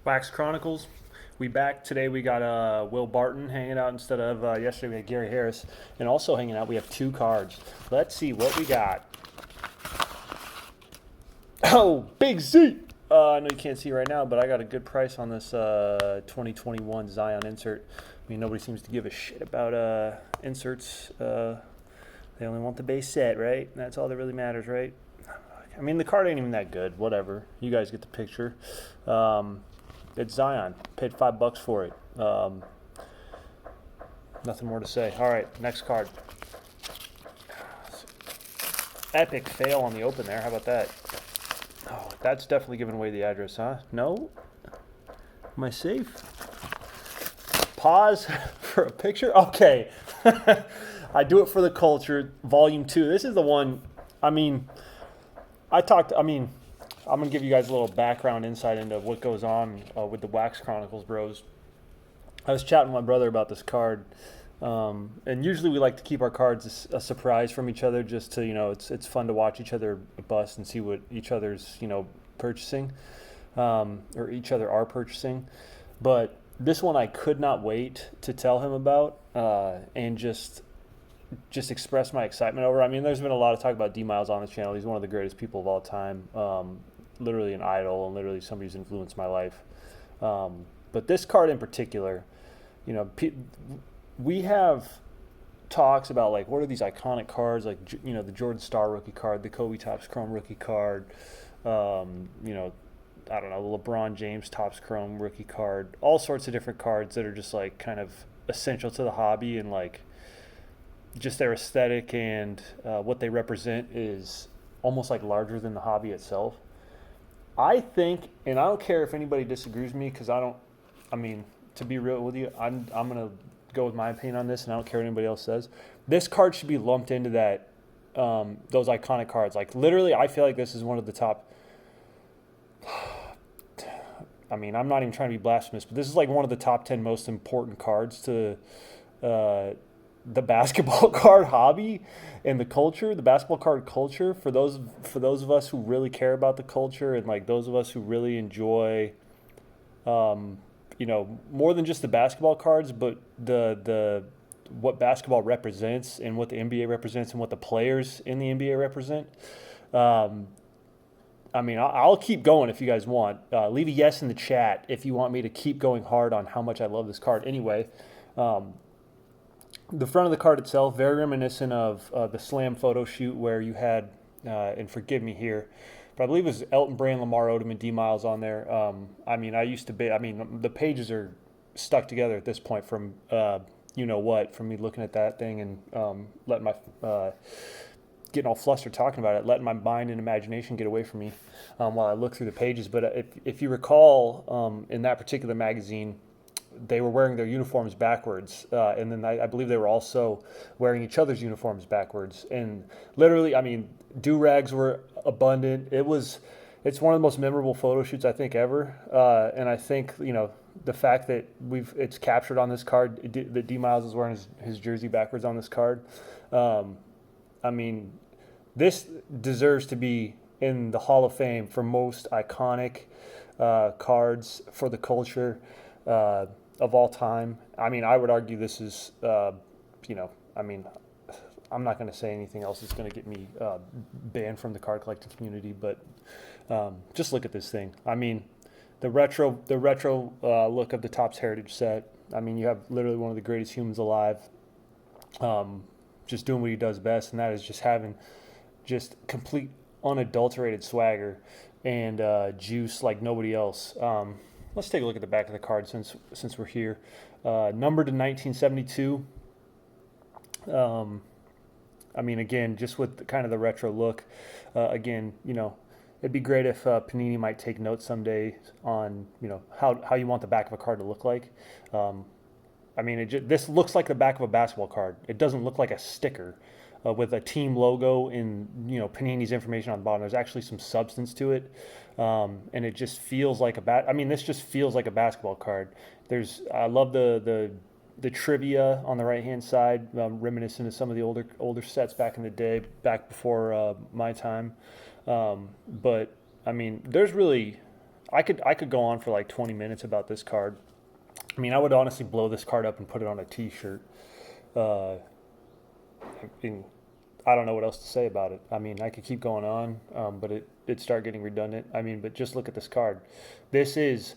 Wax Chronicles. We back today. We got Will Barton hanging out instead of yesterday. We had Gary Harris, and also hanging out. We have two cards. Let's see what we got. Oh, Big Z. I know you can't see right now, but I got a good price on this 2021 Zion insert. I mean, nobody seems to give a shit about inserts. They only want the base set, right? That's all that really matters, right? I mean, the card ain't even that good. Whatever. You guys get the picture. It's Zion. Paid $5 for it. Nothing more to say. All right, next card. Epic fail on the open there. How about that? Oh, that's definitely giving away the address, huh? No? Am I safe? Pause for a picture? Okay. I do it for the culture. Volume 2. This is the one, I'm going to give you guys a little background insight into what goes on with the Wax Chronicles bros. I was chatting with my brother about this card. And usually we like to keep our cards a surprise from each other, just to, it's fun to watch each other bust and see what each other's, purchasing, or each other are purchasing. But this one I could not wait to tell him about, and just express my excitement over. I mean, there's been a lot of talk about D Miles on the channel. He's one of the greatest people of all time, literally an idol, and literally somebody who's influenced my life. But this card in particular, we have talks about, like, what are these iconic cards, like, the Jordan Star rookie card, the Kobe Topps Chrome rookie card, I don't know, the LeBron James Topps Chrome rookie card, all sorts of different cards that are just, like, kind of essential to the hobby, and, like, just their aesthetic and what they represent is almost like larger than the hobby itself. I think, and I don't care if anybody disagrees with me, because to be real with you, I'm going to go with my opinion on this, and I don't care what anybody else says. This card should be lumped into that, those iconic cards. Like, literally, I feel like this is one of the top, I'm not even trying to be blasphemous, but this is like one of the top 10 most important cards to the basketball card hobby and the culture, the basketball card culture, for those of us who really care about the culture, and, like, those of us who really enjoy, more than just the basketball cards, but the what basketball represents, and what the NBA represents, and what the players in the NBA represent. I'll keep going if you guys want. Leave a yes in the chat if you want me to keep going hard on how much I love this card. Anyway, the front of the card itself, very reminiscent of the Slam photo shoot where you had, and forgive me here, but I believe it was Elton Brand, Lamar Odom, and D Miles on there. The pages are stuck together at this point from, from me looking at that thing and letting my, getting all flustered talking about it, letting my mind and imagination get away from me while I look through the pages. But if you recall, in that particular magazine, they were wearing their uniforms backwards, and then I believe they were also wearing each other's uniforms backwards. And literally, do-rags were abundant. It's one of the most memorable photo shoots I think ever, and I think the fact that it's captured on this card that D Miles is wearing his jersey backwards on this card. This deserves to be in the Hall of Fame for most iconic cards for the culture of all time. I would argue this is, I'm not going to say anything else that's going to get me banned from the card collecting community, but just look at this thing. The retro look of the Topps Heritage set. You have literally one of the greatest humans alive, just doing what he does best, and that is just having just complete unadulterated swagger and juice like nobody else. Let's take a look at the back of the card since we're here. Numbered to 1972. Again, just with kind of the retro look. It'd be great if Panini might take notes someday on, how you want the back of a card to look like. This looks like the back of a basketball card. It doesn't look like a sticker with a team logo and, Panini's information on the bottom. There's actually some substance to it, and it just feels like this just feels like a basketball card. I love the trivia on the right-hand side, reminiscent of some of the older sets back in the day, back before my time. There's really I could go on for like 20 minutes about this card. I mean, I would honestly blow this card up and put it on a T-shirt. Uh, and I don't know what else to say about it. I mean, I could keep going on, but it'd start getting redundant. I mean, but just look at this card. This is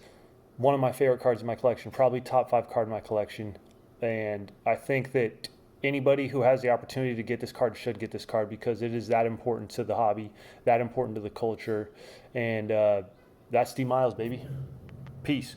one of my favorite cards in my collection, probably top 5 card in my collection. And I think that anybody who has the opportunity to get this card should get this card because it is that important to the hobby, that important to the culture. And that's D Miles, baby. Peace.